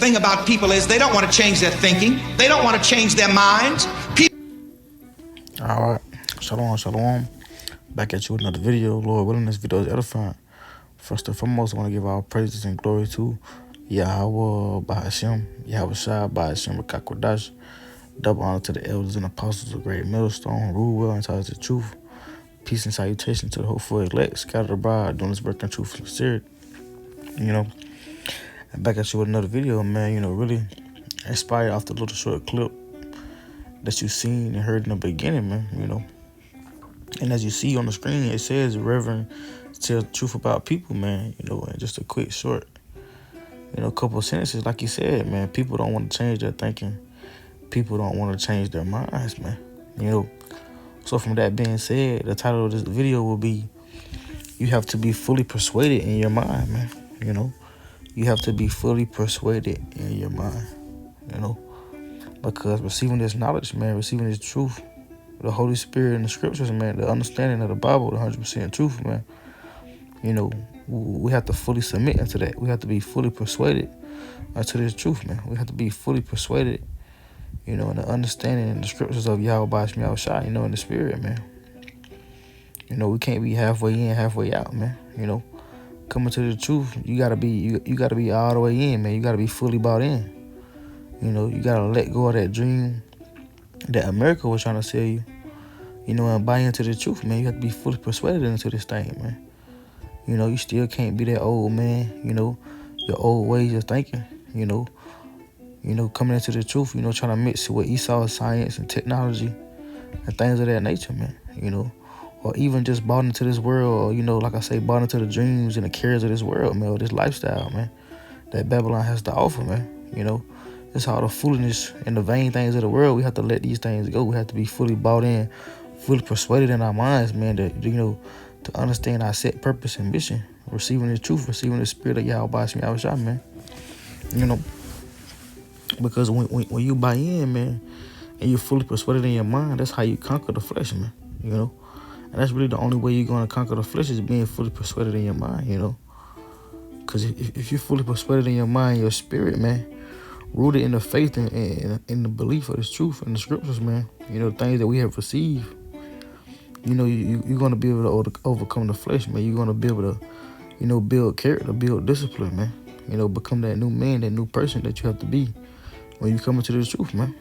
thing about people is they don't want to change their thinking. They don't want to change their minds. All right, shalom. Back at you with another video. Lord willing, this video is edifying. First and foremost, I want to give all praises and glory to Yahweh Bahashim, Yahweh Shai Bahashim Kakwadash. Double honor to the elders and apostles of Great Millstone, rule well and tell us the truth. Peace and salutation to the hopeful elect, scattered abroad, doing this work in truth and sincerity. And back at you with another video, man. Really inspired off the little short clip that you seen and heard in the beginning, man. And as you see on the screen, it says Reverend tells the truth about people, man. And just a quick short, couple of sentences, like you said, man. People don't want to change their thinking. People don't want to change their minds, man. So from that being said, the title of this video will be, you have to be fully persuaded in your mind, man. You have to be fully persuaded in your mind, because receiving this knowledge, man, receiving this truth, the Holy Spirit and the scriptures, man, the understanding of the Bible, the 100% truth, man, we have to fully submit into that. We have to be fully persuaded to this truth, man. We have to be fully persuaded, in the understanding and the scriptures of Yahweh Bashim Yahweh Shai, in the spirit, man. We can't be halfway in, halfway out, man. Coming to the truth, you gotta be all the way in, man. You gotta be fully bought in. You gotta let go of that dream that America was trying to sell you, and buy into the truth, man. You have to be fully persuaded into this thing, man. You still can't be that old man, your old ways of thinking, coming into the truth, trying to mix with Esau's science and technology and things of that nature, man, or even just bought into this world, or, like I say, bought into the dreams and the cares of this world, man, or this lifestyle, man, that Babylon has to offer, man. It's all the foolishness and the vain things of the world. We have to let these things go. We have to be fully bought in, fully persuaded in our minds, man, to understand our set purpose and mission, receiving the truth, receiving the spirit of Yahweh Bashim Yahweh Shai, man. Because when you buy in, man, and you're fully persuaded in your mind, that's how you conquer the flesh, man, And that's really the only way you're going to conquer the flesh is being fully persuaded in your mind, Because if you're fully persuaded in your mind, your spirit, man, rooted in the faith and in the belief of this truth and the scriptures, man, things that we have received, you're going to be able to overcome the flesh, man. You're going to be able to, build character, build discipline, man. Become that new man, that new person that you have to be when you come into the truth, man.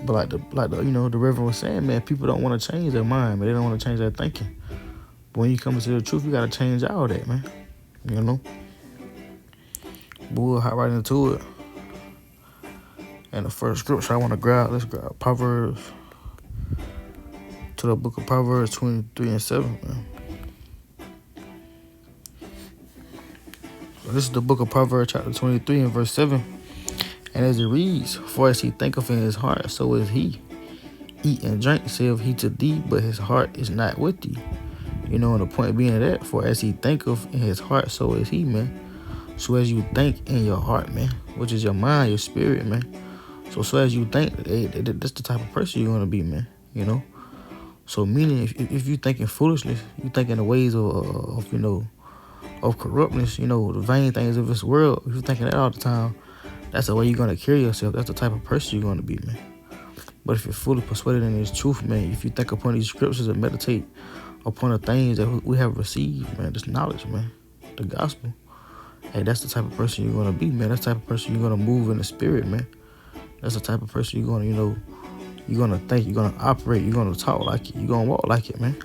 But like the the Reverend was saying, man, people don't want to change their mind, but they don't want to change their thinking. But when you come into the truth, you got to change all that, man. But we'll hop right into it. And the first scripture I want to grab, let's grab Proverbs, to the book of Proverbs 23 and 7, man. So this is the book of Proverbs, chapter 23 and verse 7. And as it reads, for as he thinketh in his heart, so is he. Eat and drink, saith he to thee, but his heart is not with thee. And the point being that, for as he thinketh in his heart, so is he, man. So as you think in your heart, man, which is your mind, your spirit, man. So as you think, that's the type of person you're going to be, man, So meaning, if you thinking foolishness, you thinking the ways of corruptness, the vain things of this world, if you're thinking that all the time, that's the way you're going to carry yourself. That's the type of person you're going to be, man. But if you're fully persuaded in this truth, man, if you think upon these scriptures and meditate upon the things that we have received, man, this knowledge, man, the gospel, hey, that's the type of person you're going to be, man. That's the type of person you're going to move in the spirit, man. That's the type of person you're going to, you're going to think, you're going to operate, you're going to talk like it, you're going to walk like it, man.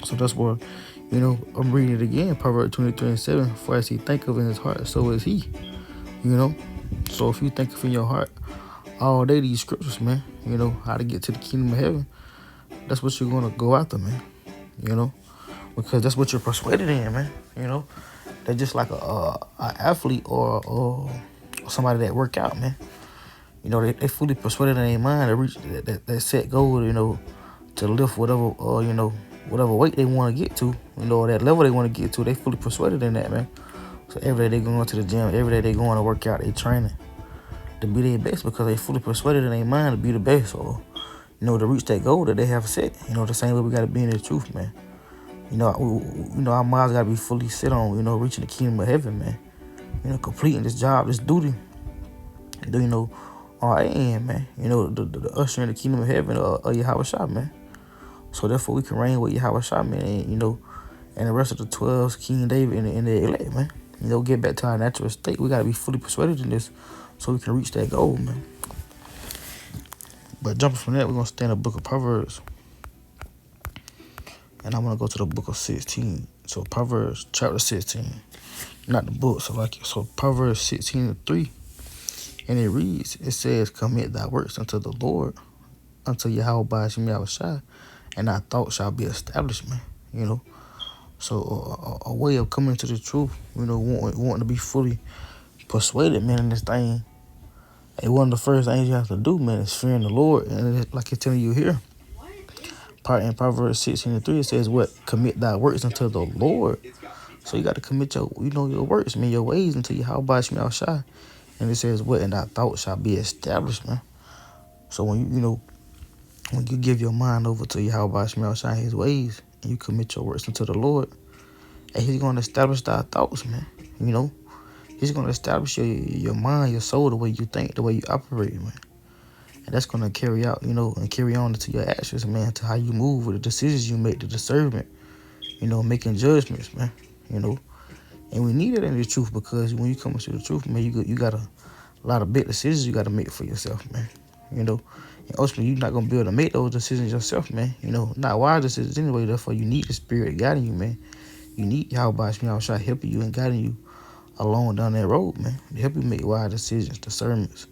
So that's what, I'm reading it again, Proverbs 23 and 7. For as he thinketh in his heart, so is he. So if you think of in your heart all day these scriptures, man, how to get to the kingdom of heaven, that's what you're going to go after, man. Because that's what you're persuaded in, man. They're just like a athlete or somebody that work out, man. They fully persuaded in their mind to reach that set goal, to lift whatever, whatever weight they want to get to, or that level they want to get to. They fully persuaded in that, man. So every day they going to the gym, every day they going to work out, they training to be their best because they fully persuaded in their mind to be the best, or to reach that goal that they have set. The same way we got to be in the truth, man. Our minds gotta be fully set on, reaching the kingdom of heaven, man. Completing this job, this duty. On our end, man. The usher in the kingdom of heaven of Yahweh Shah, man. So therefore we can reign with Yahweh Shah, man, and the rest of the 12 King David and the elect, man. Get back to our natural state. We gotta be fully persuaded in this so we can reach that goal, man. But jumping from that, we're gonna stay in the book of Proverbs. And I'm gonna go to the book of 16. So Proverbs chapter 16. Not the book, so Proverbs 16:3. And it reads, it says, commit thy works unto the Lord, unto Yahweh by Yahweh Shai, and thy thoughts shall be established, man. So a way of coming to the truth, wanting to be fully persuaded, man, in this thing. And one of the first things you have to do, man, is fearing the Lord. And like it's telling you here, in Proverbs 16:3, it says, what? Commit thy works unto the Lord. So you got to commit your works, man, your ways unto Yahweh Shai. Shai. And it says, what? And thy thoughts shall be established, man. So when when you give your mind over to Yahweh Shai, his ways, and you commit your works unto the Lord, and he's going to establish thy thoughts, man. He's going to establish your mind, your soul, the way you think, the way you operate, man. And that's going to carry out, and carry on into your actions, man, to how you move, with the decisions you make, the discernment, making judgments, man, And we need it in the truth, because when you come into the truth, man, you got a lot of big decisions you got to make for yourself, man. And ultimately, you're not going to be able to make those decisions yourself, man. Not wise decisions anyway. Therefore, you need the Spirit guiding you, man. You need Yahweh Shai helping you and guiding you along down that road, man. To help you make wise decisions, discernments,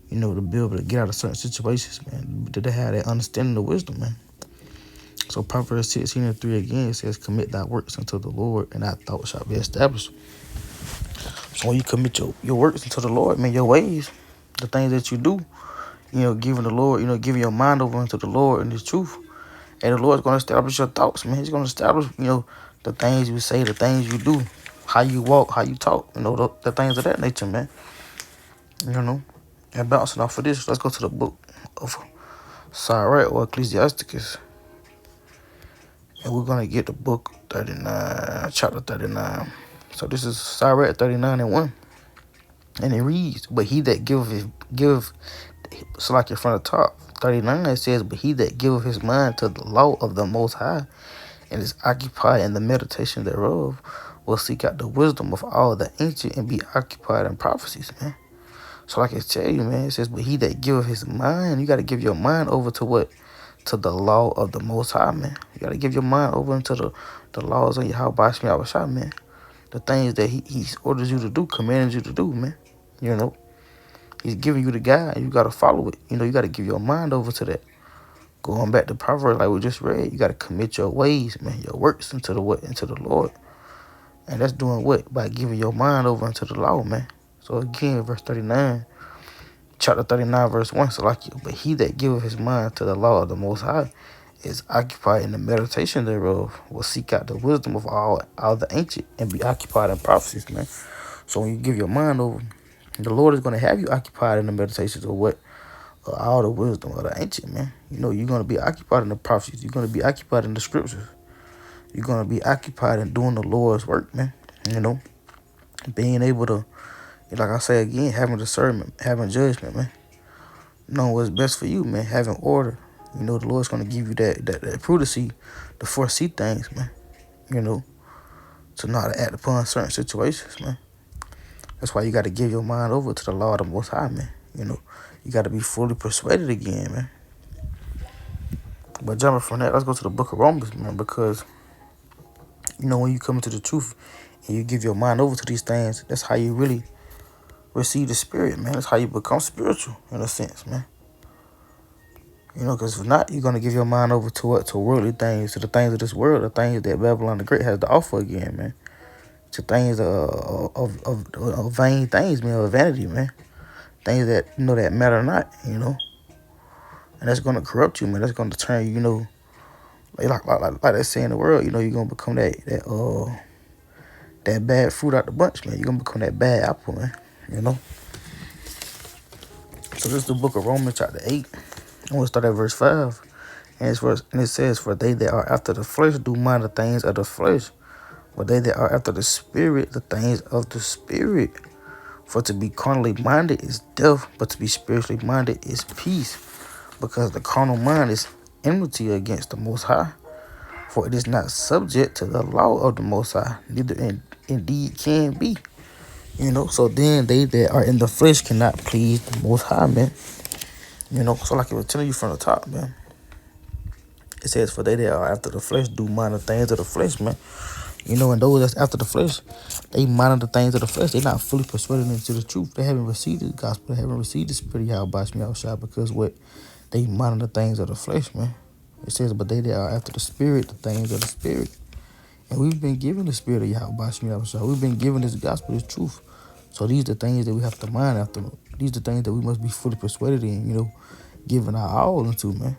to be able to get out of certain situations, man. To have that understanding of wisdom, man. So Proverbs 16:3 again, it says, commit thy works unto the Lord, and thy thoughts shall be established. So when you commit your works unto the Lord, man, your ways, the things that you do, giving the Lord, giving your mind over unto the Lord and His truth. And the Lord's going to establish your thoughts, man. He's going to establish, the things you say, the things you do, how you walk, how you talk, the things of that nature, man. And bouncing off of this, let's go to the book of Sirach or Ecclesiasticus. And we're going to get the book 39, chapter 39. So this is Sirach 39:1. And it reads, but he that give, so like in front of the top, 39, it says, but he that giveth his mind to the law of the Most High, and is occupied in the meditation thereof, will seek out the wisdom of all the ancient, and be occupied in prophecies, man. So like I tell you, man, it says, but he that giveth his mind, you got to give your mind over to what? To the law of the Most High, man. You got to give your mind over into the laws of Yahweh Shai, man. The things that he orders you to do, commands you to do, man. He's giving you the guide, and you got to follow it. You got to give your mind over to that. Going back to Proverbs, like we just read, you got to commit your ways, man, your works into the what? Into the Lord. And that's doing what? By giving your mind over into the law, man. So again, verse 39, chapter 39, verse 1, so like, but he that giveth his mind to the law of the Most High is occupied in the meditation thereof, will seek out the wisdom of all the ancient, and be occupied in prophecies, man. So when you give your mind over, the Lord is going to have you occupied in the meditations of what? All the wisdom of the ancient, man. You're going to be occupied in the prophecies. You're going to be occupied in the scriptures. You're going to be occupied in doing the Lord's work, man. Being able to, like I say again, having discernment, having judgment, man. Knowing what's best for you, man. Having order. The Lord's going to give you that prudency to foresee things, man. To know how to act upon certain situations, man. That's why you got to give your mind over to the law of the Most High, man. You got to be fully persuaded again, man. But jumping from that, let's go to the book of Romans, man, because, when you come into the truth and you give your mind over to these things, that's how you really receive the Spirit, man. That's how you become spiritual, in a sense, man. Because if not, you're going to give your mind over to what? To worldly things, to the things of this world, the things that Babylon the Great has to offer again, man. To things of vain things, man, of vanity, man. Things that, that matter not, And that's going to corrupt you, man. That's going to turn you, like they say in the world, you're going to become that bad fruit out the bunch, man. You're going to become that bad apple, man, So this is the book of Romans chapter 8. I'm going to start at verse 5. And it says, for they that are after the flesh do mind the things of the flesh, but they that are after the spirit, the things of the spirit. For to be carnally minded is death, but to be spiritually minded is peace. Because the carnal mind is enmity against the Most High, for it is not subject to the law of the Most High, neither indeed can be. So then they that are in the flesh cannot please the Most High, man. So like it was telling you from the top, man. It says, for they that are after the flesh do mind the things of the flesh, man. And those that's after the flesh, they mind the things of the flesh. They're not fully persuaded into the truth. They haven't received the gospel. They haven't received the spirit of Yahweh me outside because what? They mind the things of the flesh, man. It says, but they that are after the spirit, the things of the spirit. And we've been given the spirit of Yahweh me outside. We've been given this gospel, this truth. So these are the things that we have to mind after. These are the things that we must be fully persuaded in, giving our all into, man.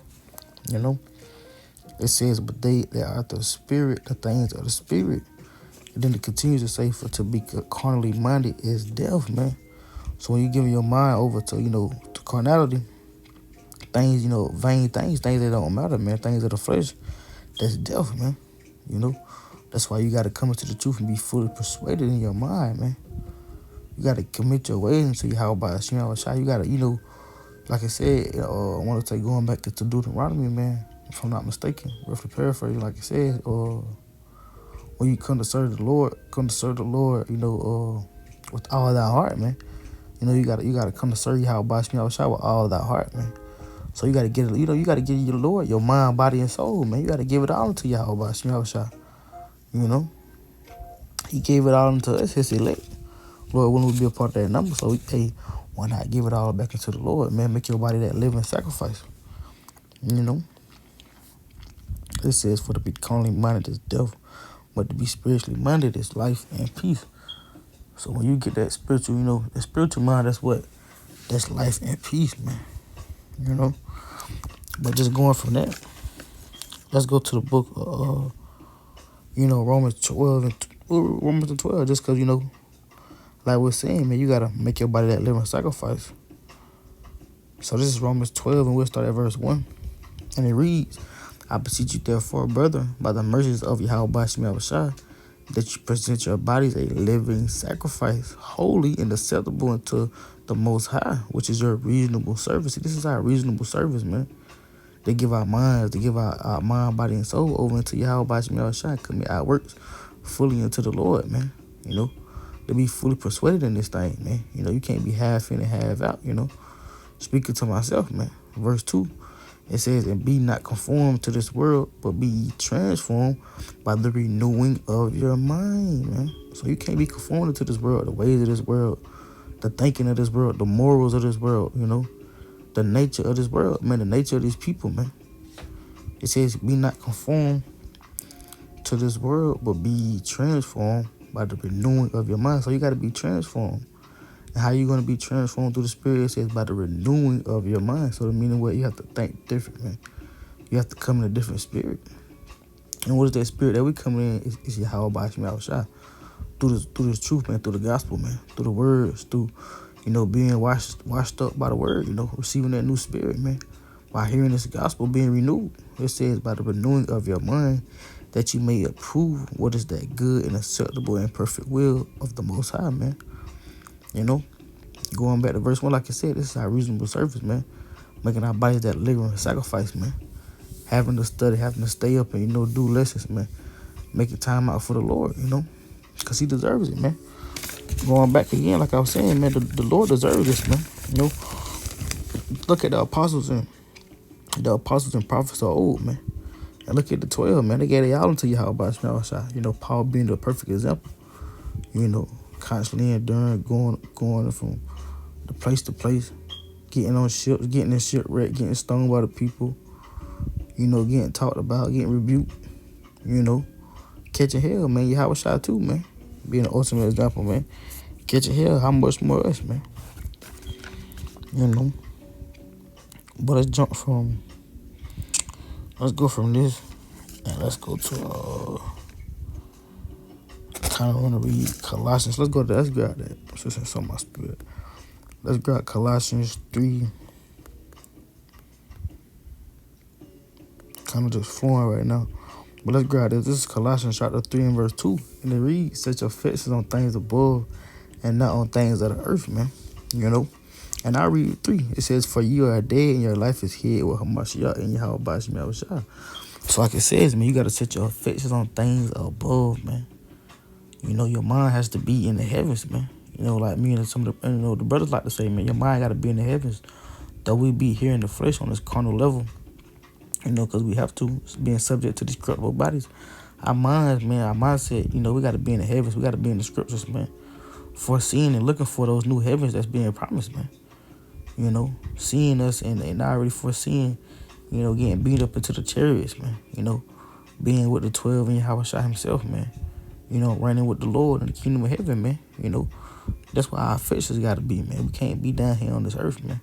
It says, but they that are after the spirit, the things of the spirit. And then it continues to say, for to be carnally minded is death, man. So when you give your mind over to, to carnality, things, vain things that don't matter, man, things of the flesh, that's death, man. That's why you got to come into the truth and be fully persuaded in your mind, man. You got to commit your ways into Yahweh. You got to, like I said, I want to say going back to Deuteronomy, man, if I'm not mistaken, roughly paraphrase, like I said, when you come to serve the Lord, with all thy heart, man. You gotta come to serve Yahweh with all thy heart, man. So you gotta get it, you gotta give your Lord your mind, body, and soul, man. You gotta give it all to Yahweh. He gave it all into us, his elect. Lord, when we be a part of that number, so why not give it all back into the Lord, man? Make your body that living sacrifice. It says, for to be carnally minded is death, but to be spiritually minded is life and peace. So when you get that spiritual, that spiritual mind, that's life and peace, man. But just going from that, let's go to the book of, Romans 12 and 12, just because, like we're saying, man, you got to make your body that living sacrifice. So this is Romans 12, and we'll start at verse 1. And it reads, I beseech you, therefore, brethren, by the mercies of Yahweh Shai, that you present your bodies a living sacrifice, holy and acceptable unto the Most High, which is your reasonable service. See, this is our reasonable service, man. They give our minds, they give our mind, body, and soul over into Yahweh Shai, commit our works fully into the Lord, man. To be fully persuaded in this thing, man. You can't be half in and half out, Speaking to myself, man. Verse 2. It says, and be not conformed to this world, but be ye transformed by the renewing of your mind, man. So you can't be conformed to this world, the ways of this world, the thinking of this world, the morals of this world, the nature of this world, man, the nature of these people, man. It says, be not conformed to this world, but be ye transformed by the renewing of your mind. So you got to be transformed. And how you going to be transformed through the Spirit? It says by the renewing of your mind. So the meaning what? You have to think different, man. You have to come in a different spirit. And what is that spirit that we come in? Is Yahweh Shai. Through this truth, man. Through the gospel, man. Through the words. Through, being washed up by the word. Receiving that new spirit, man. By hearing this gospel being renewed. It says by the renewing of your mind, that you may approve what is that good and acceptable and perfect will of the Most High, man. Going back to verse 1, like I said, this is our reasonable service, man. Making our bodies that living sacrifice, man. Having to study, having to stay up and, do lessons, man. Making time out for the Lord, because he deserves it, man. Going back again, like I was saying, man, the Lord deserves this, man. Look at the apostles and prophets of old, man. And look at the 12, man. They gave it all into Yahweh. Paul being the perfect example. Constantly enduring, going from the place to place, getting on ships, getting in shipwreck, getting stoned by the people, getting talked about, getting rebuked, catching hell, man. Yahweh Shai too, man. Being an ultimate example, man. Catching hell, how much more us, man? But let's go from this, and let's go to, kind of want to read Colossians. Let's grab that. It's just in my spirit. Let's grab Colossians 3. kind of just flowing right now. But let's grab this. This is Colossians chapter 3 and verse 2. And it reads, set your affections on things above and not on things of the earth, man. You know? And I read 3. It says, for you are dead and your life is hid with Hamashiach and Yahweh Shah. So like it says, man, you got to set your affections on things above, man. You know, your mind has to be in the heavens, man. You know, like me and some of the, you know, the brothers like to say, man, your mind got to be in the heavens. Though we be here in the flesh on this carnal level, you know, because we have to, being subject to these corruptible bodies. Our minds, man, our mindset, you know, we got to be in the heavens. We got to be in the scriptures, man. Foreseeing and looking for those new heavens that's being promised, man. You know, seeing us and already foreseeing, you know, getting beat up into the chariots, man. You know, being with the 12 and Yahweh Shah himself, man. You know, reigning with the Lord in the kingdom of heaven, man. You know, that's why our affections got to be, man. We can't be down here on this earth, man.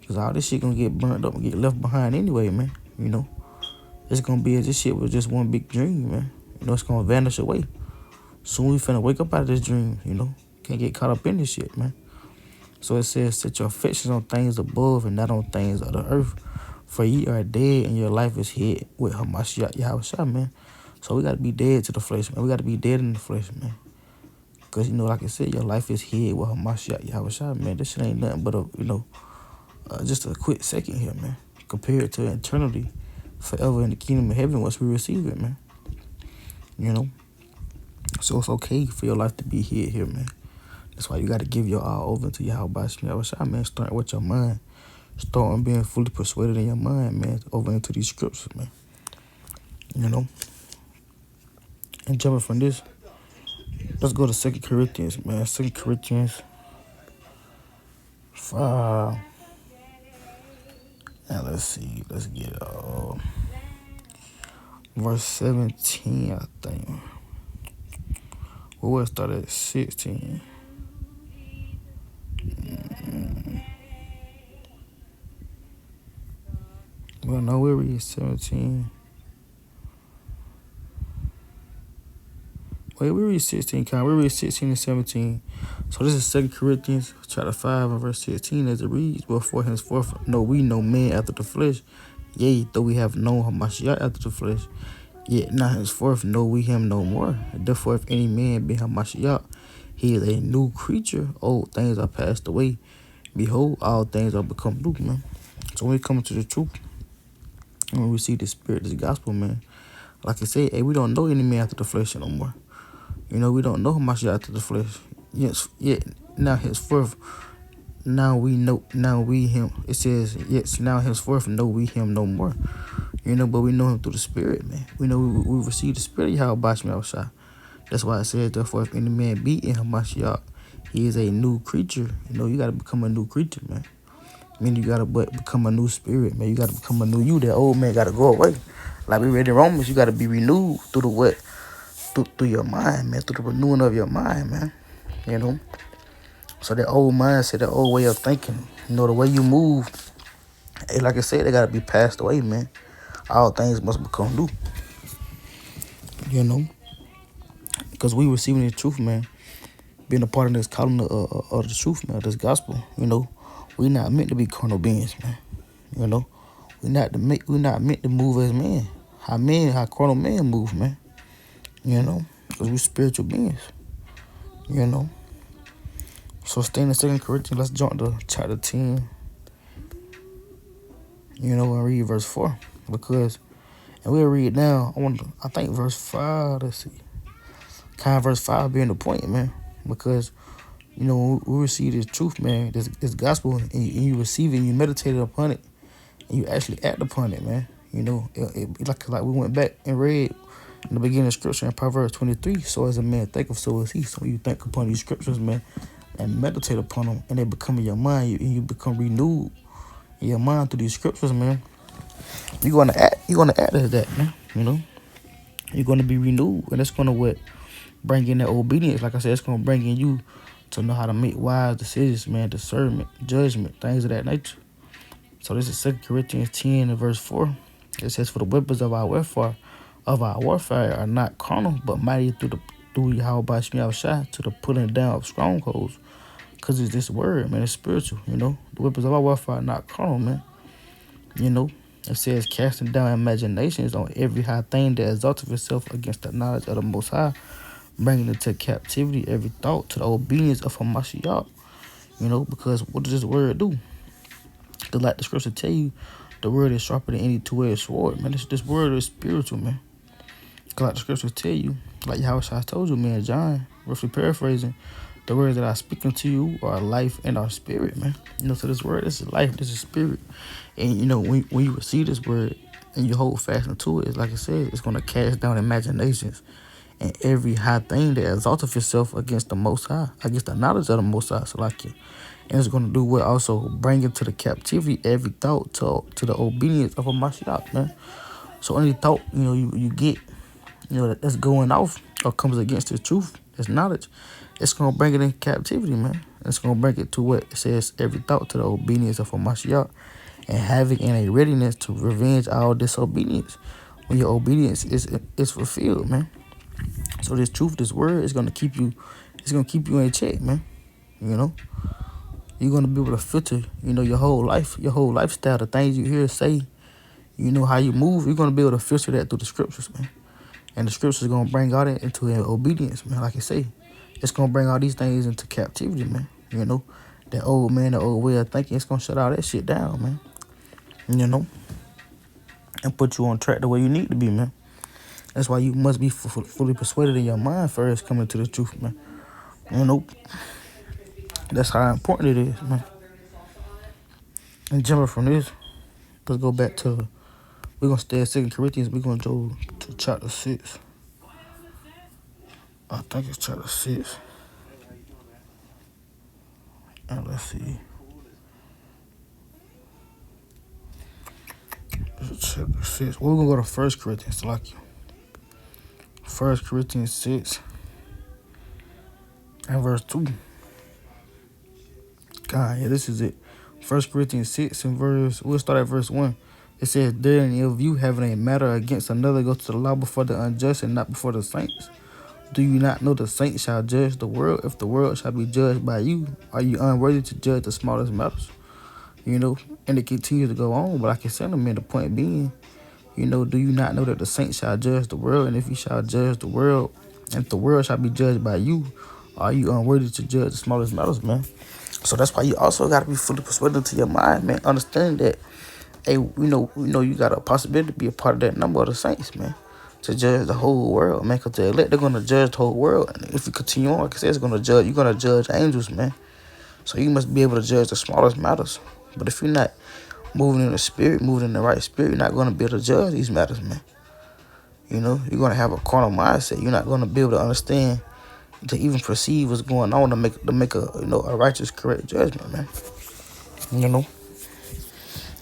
Because all this shit going to get burnt up and get left behind anyway, man. You know, it's going to be as this shit was just one big dream, man. You know, it's going to vanish away. Soon we finna wake up out of this dream, you know. Can't get caught up in this shit, man. So it says, set your affections on things above and not on things of the earth. For ye are dead and your life is hid with Hamashiach Yahweh Shah, man. So we got to be dead to the flesh, man. We got to be dead in the flesh, man. Because, you know, like I said, your life is hid with Hamashiach Yahweh Shah, man. This shit ain't nothing but, you know, just a quick second here, man. Compared to eternity, forever in the kingdom of heaven once we receive it, man. You know? So it's okay for your life to be hid here, man. That's why you got to give your all over to Yahweh Shah, man. Start with your mind. Start on being fully persuaded in your mind, man, over into these scriptures, man. You know? And jumping from this, let's go to 2 Corinthians, man. 2 Corinthians 5. And let's see. Let's get verse 17, I think. We'll start at 16. Well, no, we'll read 17. Wait, we read 16, we read 16 and 17. So this is 2 Corinthians chapter 5 and verse 16 as it reads, wherefore henceforth know we no man after the flesh, yea, though we have known Hamashiach after the flesh, yet not henceforth know we him no more. Therefore, if any man be Hamashiach, he is a new creature. Old things are passed away. Behold, all things are become new, man. So when we come to the truth, when we receive the spirit, this gospel, man, like I said, hey, we don't know any man after the flesh no more. You know, we don't know Hamashiach after the flesh. Yes, yet now henceforth, now we know, now we him. It says, yes, now henceforth know we him no more. You know, but we know him through the spirit, man. We know we receive the spirit of Yahweh Shah. That's why it says, therefore, if any man be in Hamashiach, he is a new creature. You know, you got to become a new creature, man. I mean, you got to become a new spirit, man. You got to become a new you. That old man got to go away. Like we read in Romans, you got to be renewed through the what? Through your mind, man. Through the renewing of your mind, man. You know? So that old mindset, that old way of thinking, you know, the way you move, hey, like I said, they got to be passed away, man. All things must become new. You know? Because we receiving the truth, man. Being a part of this calling of the truth, man, this gospel, you know. We not meant to be carnal beings, man. You know? We not meant to move as men. How carnal men move, man. You know? Because we spiritual beings. You know? So staying in 2 Corinthians, let's jump to chapter 10. You know, and read verse 4. Because, and we'll read now, I think verse 5, let's see. Kind of verse 5 being the point, man. Because, you know, we receive this truth, man, this gospel, and you receive it, and you meditate upon it, and you actually act upon it, man. You know, like we went back and read in the beginning of scripture in Proverbs 23, so as a man thinketh, so is he. So you think upon these scriptures, man, and meditate upon them, and they become in your mind, and you become renewed in your mind through these scriptures, man. You're gonna act as that, man. You know, you're gonna be renewed, and that's gonna what bring in that obedience. Like I said, it's gonna bring in you to know how to make wise decisions, man, discernment, judgment, things of that nature. So this is 2 Corinthians 10 and verse 4. It says, for the weapons of our warfare are not carnal, but mighty through Yahweh Shah to the pulling down of strongholds. Because it's this word, man, it's spiritual, you know. The weapons of our warfare are not carnal, man. You know, It says, casting down imaginations on every high thing that exalteth itself against the knowledge of the Most High, bringing into captivity every thought to the obedience of Hamashiach. Because what does this word do? Because like the scripture tell you, the word is sharper than any two-edged sword, man. This word is spiritual, man. Because like the scriptures tell you, like Yahushua told you, man, John, roughly paraphrasing, the words that I speak unto you are life and our spirit, man. So this word, this is life, this is spirit. And, when you receive this word and you hold fast into it, it's like it says, it's going to cast down imaginations and every high thing that exalteth itself against the Most High, against the knowledge of the Most High. So like it. And it's going to do what? Also bring into the captivity every thought to the obedience of a Mashiach, man. So any thought, you get, that's going off or comes against the truth, this knowledge, it's going to bring it in captivity, man. It's going to bring it to what? It says, every thought to the obedience of a Mashiach, and having in a readiness to revenge all disobedience when your obedience is fulfilled, man. So this truth, this word is going to keep you, in check, man. You're going to be able to filter, your whole life, your whole lifestyle, the things you hear, say, how you move. You're going to be able to filter that through the scriptures, man. And the scriptures are going to bring all that into obedience, man. Like I say, it's going to bring all these things into captivity, man. That old man, the old way of thinking, it's going to shut all that shit down, man. And put you on track the way you need to be, man. That's why you must be fully persuaded in your mind first coming to the truth, man. That's how important it is, man. And jumping from this, let's go back to, we're going to stay at 2 Corinthians. We're going to go to chapter 6. I think it's chapter 6. And let's see. Chapter 6. We're going to go to 1 Corinthians, like you. 1 Corinthians 6 and verse 2. God, yeah, this is it. 1 Corinthians 6 and we'll start at verse 1. It says, therein if you having a matter against another, go to the law before the unjust and not before the saints. Do you not know the saints shall judge the world? If the world shall be judged by you, are you unworthy to judge the smallest matters? And it continues to go on, but like I said, man, the point being, do you not know that the saints shall judge the world? And if you shall judge the world, and if the world shall be judged by you, are you unworthy to judge the smallest matters, man? So that's why you also got to be fully persuaded to your mind, man. Understand that, hey, you got a possibility to be a part of that number of the saints, man, to judge the whole world, man. Because the elect, they're going to judge the whole world. And if you continue on, like I said, you're going to judge angels, man. So you must be able to judge the smallest matters. But if you're not moving in the spirit, moving in the right spirit, you're not going to be able to judge these matters, man. You're going to have a carnal mindset. You're not going to be able to understand, to even perceive what's going on, to make a a righteous, correct judgment, man.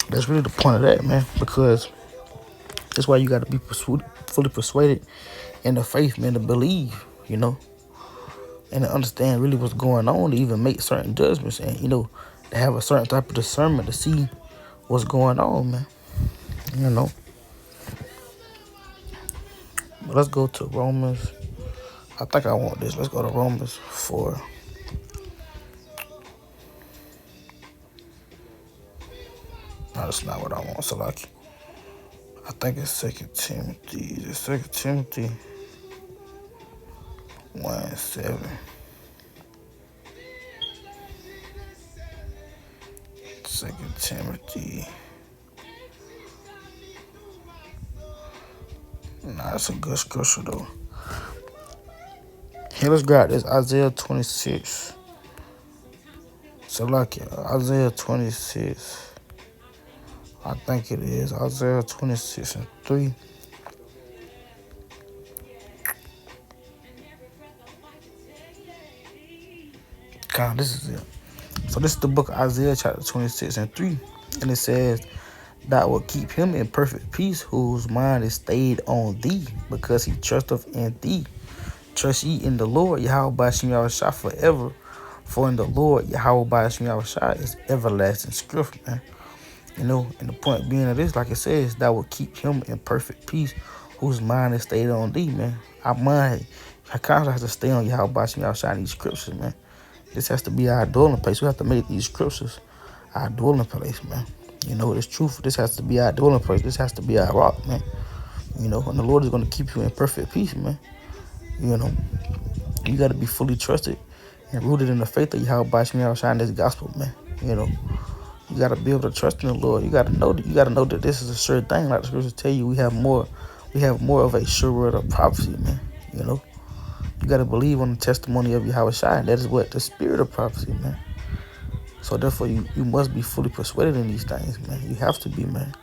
That's really the point of that, man. Because that's why you got to be fully persuaded in the faith, man, to believe, and to understand really what's going on, to even make certain judgments, and to have a certain type of discernment to see what's going on, man. But let's go to Romans. I think I want this. Let's go to Romans 4. No, that's not what I want. So I think it's 2 Timothy. Is it 2 Timothy 1:7? 2 Timothy. Nah, that's a good scripture though. Here, let's grab this Isaiah 26. So Isaiah 26. I think it is Isaiah 26 and 3. God, this is it. So this is the book of Isaiah chapter 26 and 3. And it says, thou will keep him in perfect peace, whose mind is stayed on thee, because he trusteth in thee. Trust ye in the Lord, Yahweh Ba'ashem Yahushua forever. For in the Lord, Yahweh Ba'ashem Yahushua is everlasting strength, man. And the point being of this, like it says, thou will keep him in perfect peace, whose mind is stayed on thee, man. Our mind, our conscience has to stay on Yahweh Ba'ashem Yahushua in these scriptures, man. This has to be our dwelling place. We have to make these scriptures our dwelling place, man. You know, it's truth. This has to be our dwelling place. This has to be our rock, man. You know, and the Lord is going to keep you in perfect peace, man. You know, you got to be fully trusted and rooted in the faith of Yahweh by Shemi Shine this gospel, man. You know, you got to be able to trust in the Lord. You got to know that. You got to know that this is a sure thing. Like the scriptures tell you, we have more of a sure word of prophecy, man. You know, you got to believe on the testimony of Yahweh Shine. That is what the spirit of prophecy, man. So therefore, you must be fully persuaded in these things, man. You have to be, man.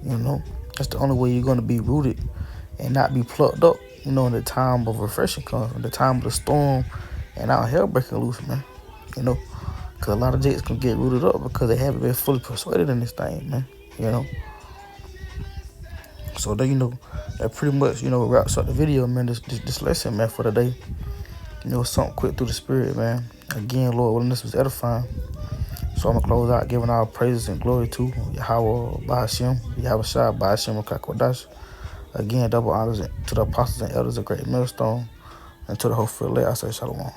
You know, that's the only way you're going to be rooted and not be plucked up, you know, in the time of refreshing comes, in the time of the storm and our hell breaking loose, man. You know, because a lot of jakes can get rooted up because they haven't been fully persuaded in this thing, man. You know. So, you know, that pretty much, you know, wraps up the video, man, this lesson, man, for today. You know, something quick through the spirit, man. Again, Lord willing, this was edifying. So I'm going to close out giving our praises and glory to Yahweh Ba'ashem, Yahweh Shai Ba'ashem Kakodash. Again, double honors to the apostles and elders of Great Millstone, and to the whole field. I say shalom.